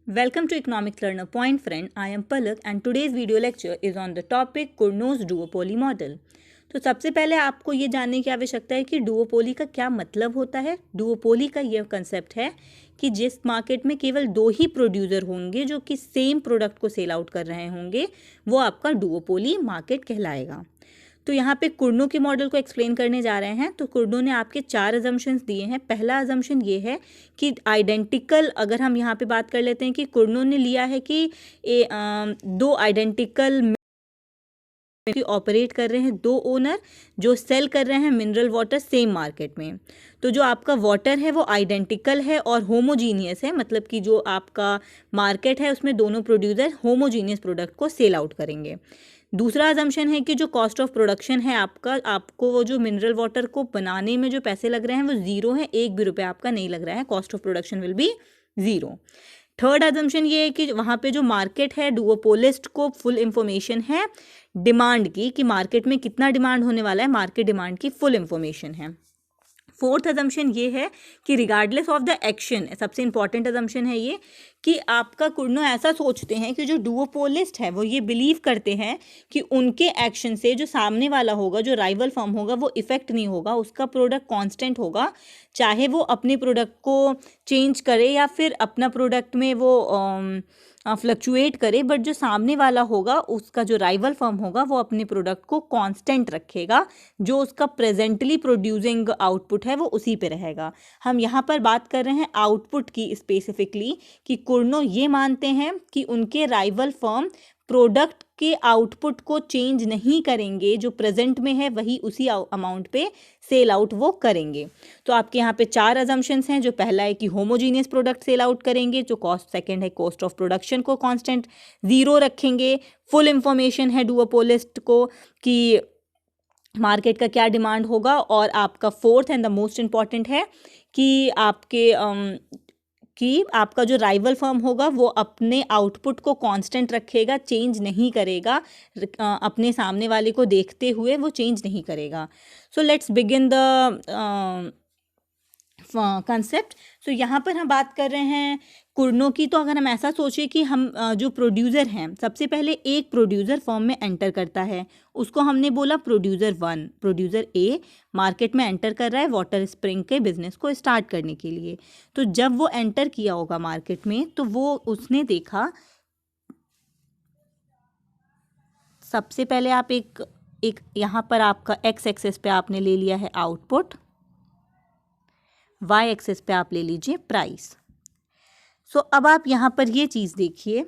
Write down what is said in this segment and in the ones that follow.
Welcome to Economics Learner Point friend. I am Palak and today's video lecture is on the topic Cournot's duopoly model. तो सबसे पहले आपको ये जानने की आवश्यकता है कि डुओपोली का क्या मतलब होता है। डुओपोली का यह कंसेप्ट है कि जिस मार्केट में केवल दो ही प्रोड्यूसर होंगे जो कि सेम प्रोडक्ट को सेल आउट कर रहे होंगे वो आपका डुओपोली मार्केट कहलाएगा। तो यहाँ पे कुर्नो के मॉडल को एक्सप्लेन करने जा रहे हैं। तो कुर्नो ने आपके 4 अजम्पशंस दिए हैं। पहला अजम्पशन ये है कि आइडेंटिकल, अगर हम यहाँ पे बात कर लेते हैं कि कुर्नो ने लिया है कि दो आइडेंटिकल ऑपरेट कर रहे हैं, दो ओनर जो सेल कर रहे हैं मिनरल वाटर सेम मार्केट में। तो जो आपका वाटर है वो आइडेंटिकल है और होमोजीनियस है, मतलब कि जो आपका मार्केट है उसमें दोनों प्रोड्यूसर होमोजीनियस प्रोडक्ट को सेल आउट करेंगे। दूसरा अजम्पशन है कि जो कॉस्ट ऑफ प्रोडक्शन है आपको वो जो मिनरल वाटर को बनाने में जो पैसे लग रहे हैं वो ज़ीरो है, एक भी रुपया आपका नहीं लग रहा है, cost of production will be zero. Third assumption ये है कि वहाँ पे जो मार्केट है डुओपोलिस्ट को फुल इंफॉर्मेशन है डिमांड की, कि मार्केट में कितना डिमांड होने वाला है, मार्केट डिमांड की फुल इंफॉर्मेशन है। फोर्थ अजम्पशन ये है कि रिगार्डलेस ऑफ द एक्शन, सबसे इंपॉर्टेंट अजम्पशन है ये कि आपका कुर्नो ऐसा सोचते हैं कि जो डुओपोलिस्ट है वो ये बिलीव करते हैं कि उनके एक्शन से जो सामने वाला होगा, जो राइवल फर्म होगा, वो इफेक्ट नहीं होगा, उसका प्रोडक्ट कांस्टेंट होगा, चाहे वो अपने प्रोडक्ट को चेंज करे या फिर अपना प्रोडक्ट में वो फ्लक्चुएट करे, बट जो सामने वाला होगा उसका जो राइवल फर्म होगा वो अपने प्रोडक्ट को कांस्टेंट रखेगा, जो उसका प्रेजेंटली प्रोड्यूसिंग आउटपुट है वो उसी पे रहेगा। हम यहाँ पर बात कर रहे हैं आउटपुट की स्पेसिफिकली, कि कुर्नो ये मानते हैं कि उनके राइवल फर्म प्रोडक्ट के आउटपुट को चेंज नहीं करेंगे, जो प्रेजेंट में है वही उसी अमाउंट पे सेल आउट वो करेंगे। तो आपके यहाँ पे 4 अजम्पशंस हैं। जो पहला है कि होमोजीनियस प्रोडक्ट सेल आउट करेंगे, जो कॉस्ट, सेकंड है कॉस्ट ऑफ प्रोडक्शन को कांस्टेंट ज़ीरो रखेंगे, फुल इंफॉर्मेशन है डुओपोलिस्ट को कि मार्केट का क्या डिमांड होगा, और आपका fourth and the most important है कि आपका जो राइवल फर्म होगा वो अपने आउटपुट को कांस्टेंट रखेगा, चेंज नहीं करेगा, अपने सामने वाले को देखते हुए वो चेंज नहीं करेगा। So let's begin the concept. तो यहाँ पर हम बात कर रहे हैं कुर्नो की। तो अगर हम ऐसा सोचें कि हम जो प्रोड्यूसर हैं, सबसे पहले एक प्रोड्यूसर फॉर्म में एंटर करता है, उसको हमने बोला प्रोड्यूसर 1। प्रोड्यूसर ए मार्केट में एंटर कर रहा है वाटर स्प्रिंग के बिजनेस को स्टार्ट करने के लिए। तो जब वो एंटर किया होगा मार्केट में तो वो उसने देखा, सबसे पहले आप एक यहाँ पर आपका एक्स एक्सेस पे आपने ले लिया है आउटपुट, वाई एक्सेस पे आप ले लीजिए प्राइस। सो अब आप यहां पर ये चीज देखिए,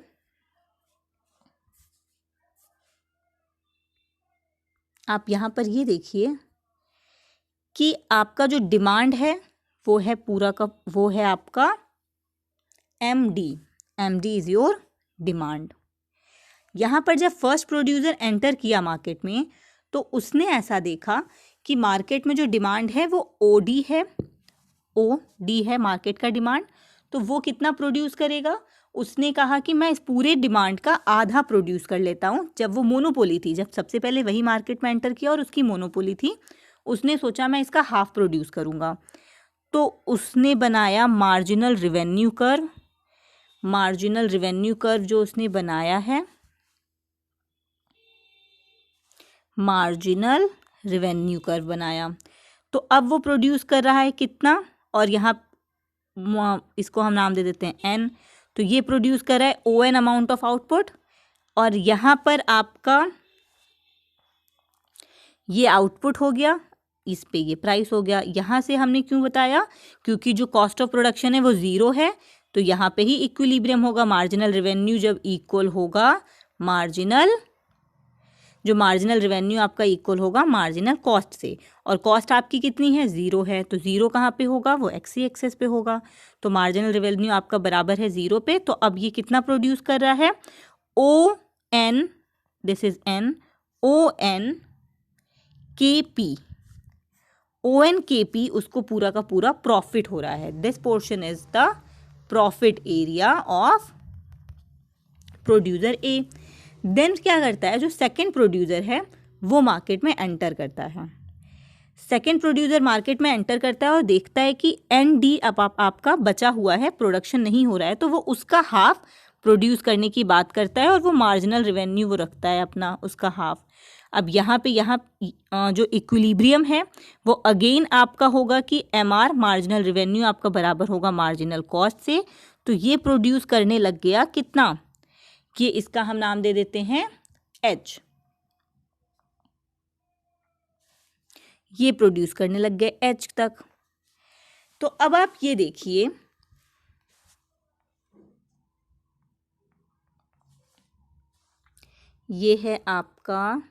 आप यहां पर ये देखिए कि आपका जो डिमांड है वो है पूरा का वो है आपका एमडी इज योर डिमांड। यहां पर जब फर्स्ट प्रोड्यूसर एंटर किया मार्केट में तो उसने ऐसा देखा कि मार्केट में जो डिमांड है वो ओडी है मार्केट का डिमांड। तो वो कितना प्रोड्यूस करेगा, उसने कहा कि मैं इस पूरे डिमांड का आधा प्रोड्यूस कर लेता हूँ। जब वो मोनोपोली थी, जब सबसे पहले वही मार्केट में एंटर किया और उसकी मोनोपोली थी, उसने सोचा मैं इसका हाफ प्रोड्यूस करूँगा। तो उसने बनाया marginal revenue curve. Marginal revenue curve जो उसने बनाया है, मार्जिनल रेवेन्यू कर्व बनाया, तो अब वो प्रोड्यूस कर रहा है कितना, और यहाँ इसको हम नाम दे देते हैं एन। तो ये प्रोड्यूस कर रहा है O N amount of output, और यहाँ पर आपका ये आउटपुट हो गया, इस पे ये प्राइस हो गया। यहाँ से हमने क्यों बताया, क्योंकि जो कॉस्ट ऑफ प्रोडक्शन है वो ज़ीरो है, तो यहाँ पे ही इक्विलिब्रियम होगा। मार्जिनल रेवेन्यू जब इक्वल होगा जो मार्जिनल रेवेन्यू आपका इक्वल होगा मार्जिनल कॉस्ट से, और कॉस्ट आपकी कितनी है, ज़ीरो है, तो ज़ीरो कहाँ पे होगा, वो एक्सी एक्सेस पे होगा। तो मार्जिनल रेवेन्यू आपका बराबर है ज़ीरो पे। तो अब ये कितना प्रोड्यूस कर रहा है, O N, this is N, O N K P, O N K P उसको पूरा का पूरा प्रॉफिट हो रहा है। This portion is the profit area of producer A. Then क्या करता है, जो सेकंड प्रोड्यूसर है वो मार्केट में एंटर करता है। सेकेंड प्रोड्यूसर मार्केट में एंटर करता है और देखता है कि ND अब आपका बचा हुआ है, प्रोडक्शन नहीं हो रहा है, तो वो उसका हाफ प्रोड्यूस करने की बात करता है और वो मार्जिनल रेवेन्यू वो रखता है अपना, उसका हाफ। अब यहाँ जो इक्विलिब्रियम है वो अगेन आपका होगा कि MR मार्जिनल रेवेन्यू आपका बराबर होगा मार्जिनल कॉस्ट से। तो ये प्रोड्यूस करने लग गया कितना, कि इसका हम नाम दे देते हैं H। ये प्रोड्यूस करने लग गए H तक। तो अब आप ये देखिए, ये है आपका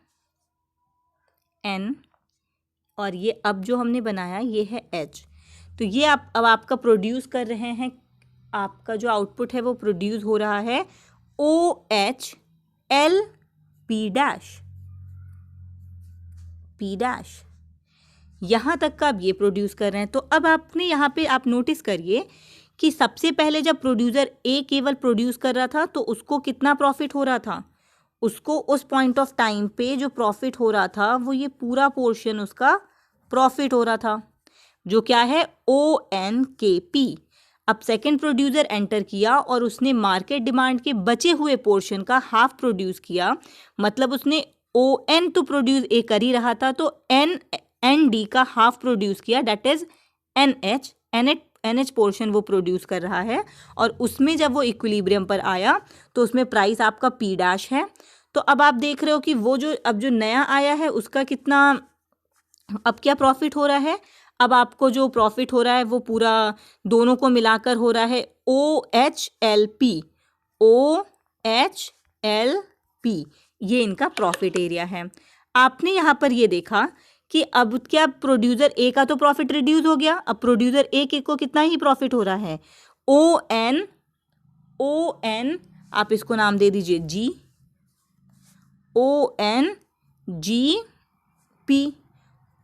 N और ये अब जो हमने बनाया ये है H। तो ये अब आपका प्रोड्यूस कर रहे हैं, आपका जो आउटपुट है वो प्रोड्यूस हो रहा है OH L P डैश, यहाँ तक का अब ये प्रोड्यूस कर रहे हैं। तो अब आपने यहाँ पे आप नोटिस करिए कि सबसे पहले जब प्रोड्यूसर A केवल प्रोड्यूस कर रहा था तो उसको कितना प्रॉफिट हो रहा था, उसको उस पॉइंट ऑफ टाइम पे जो प्रॉफिट हो रहा था वो ये पूरा पोर्शन उसका प्रॉफिट हो रहा था, जो क्या है ONKP। अब सेकंड प्रोड्यूसर एंटर किया और उसने मार्केट डिमांड के बचे हुए पोर्शन का हाफ प्रोड्यूस किया, मतलब उसने ON तो प्रोड्यूस A कर ही रहा था, तो ND का हाफ प्रोड्यूस किया, डेट इज NH पोर्शन वो प्रोड्यूस कर रहा है। और उसमें जब वो इक्विलिब्रियम पर आया तो उसमें प्राइस आपका P डैश है। तो अब आप देख रहे हो कि वो जो अब जो नया आया है उसका कितना, अब क्या प्रॉफिट हो रहा है, अब आपको जो प्रॉफिट हो रहा है वो पूरा दोनों को मिलाकर हो रहा है OHLP। ये इनका प्रॉफिट एरिया है। आपने यहाँ पर ये देखा कि अब क्या प्रोड्यूसर A का तो प्रॉफिट रिड्यूस हो गया, अब प्रोड्यूसर A के को कितना ही प्रॉफिट हो रहा है ON आप इसको नाम दे दीजिए G,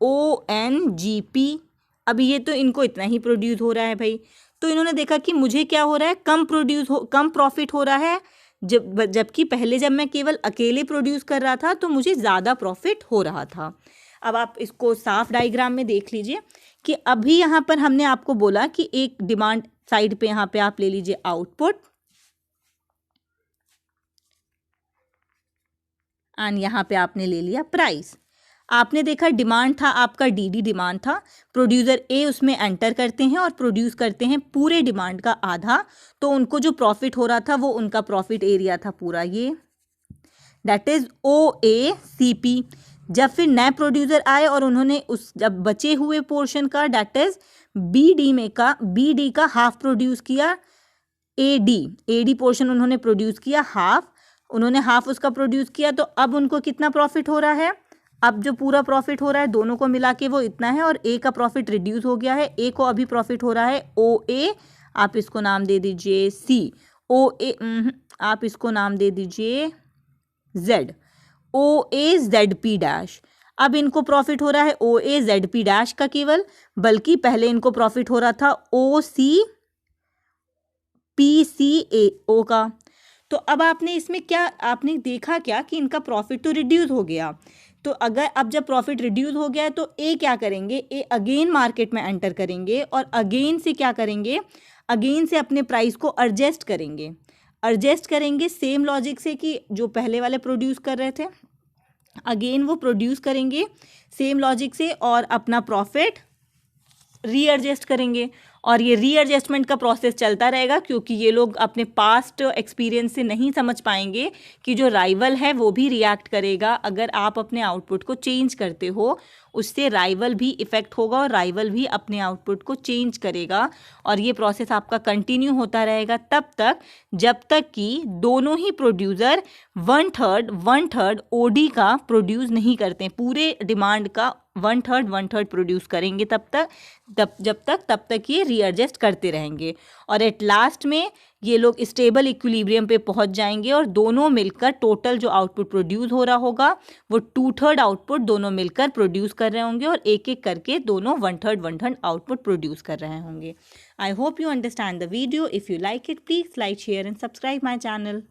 ONGP। अभी ये तो इनको इतना ही प्रोड्यूस हो रहा है भाई, तो इन्होंने देखा कि मुझे क्या हो रहा है, कम प्रॉफिट हो रहा है, जबकि पहले जब मैं केवल अकेले प्रोड्यूस कर रहा था तो मुझे ज़्यादा प्रॉफिट हो रहा था। अब आप इसको साफ डायग्राम में देख लीजिए कि अभी यहाँ पर हमने आपको बोला कि एक डिमांड साइड पे यहाँ पे आप ले लीजिए आउटपुट एंड यहाँ पे आपने ले लिया प्राइस। आपने देखा डिमांड था आपका DD डिमांड था, प्रोड्यूसर A उसमें एंटर करते हैं और प्रोड्यूस करते हैं पूरे डिमांड का आधा, तो उनको जो प्रॉफिट हो रहा था वो उनका प्रॉफिट एरिया था पूरा ये, दैट इज OACP। जब फिर नए प्रोड्यूसर आए और उन्होंने उस जब बचे हुए पोर्शन का दैट इज BD का हाफ प्रोड्यूस किया, AD पोर्शन उन्होंने प्रोड्यूस किया हाफ, उन्होंने हाफ उसका प्रोड्यूस किया, तो अब उनको कितना प्रॉफिट हो रहा है, अब जो पूरा प्रॉफिट हो रहा है दोनों को मिला के वो इतना है, और A का प्रॉफिट रिड्यूस हो गया है, A को अभी प्रॉफिट हो रहा है OA, आप इसको नाम दे दीजिए C, OA आप इसको नाम दे दीजिए Z, OAZP डैश। अब इनको प्रॉफिट हो रहा है OAZP डैश का केवल, बल्कि पहले इनको प्रॉफिट हो रहा था OCPCAO का। तो अब आपने इसमें क्या आपने देखा क्या कि इनका प्रॉफिट तो रिड्यूस हो गया, तो अगर अब जब प्रॉफिट रिड्यूस हो गया है तो A क्या करेंगे, A अगेन मार्केट में एंटर करेंगे और अगेन से क्या करेंगे, अगेन से अपने प्राइस को एडजस्ट करेंगे सेम लॉजिक से कि जो पहले वाले प्रोड्यूस कर रहे थे, अगेन वो प्रोड्यूस करेंगे सेम लॉजिक से और अपना प्रॉफिट रीएडजस्ट करेंगे, और ये रीएडजस्टमेंट का प्रोसेस चलता रहेगा, क्योंकि ये लोग अपने पास्ट एक्सपीरियंस से नहीं समझ पाएंगे कि जो राइवल है वो भी रिएक्ट करेगा। अगर आप अपने आउटपुट को चेंज करते हो उससे राइवल भी इफ़ेक्ट होगा और राइवल भी अपने आउटपुट को चेंज करेगा, और ये प्रोसेस आपका कंटिन्यू होता रहेगा तब तक जब तक कि दोनों ही प्रोड्यूसर वन थर्ड OD का प्रोड्यूस नहीं करते, पूरे डिमांड का वन थर्ड प्रोड्यूस करेंगे तब तक ये रीएडजस्ट करते रहेंगे, और एट लास्ट में ये लोग स्टेबल इक्विलिब्रियम पे पहुंच जाएंगे और दोनों मिलकर टोटल जो आउटपुट प्रोड्यूस हो रहा होगा वो 2/3 आउटपुट दोनों मिलकर प्रोड्यूस कर रहे होंगे, और एक एक करके दोनों 1/3 आउटपुट प्रोड्यूस कर रहे होंगे। I hope you understand the video. If you like it please like share and subscribe my channel.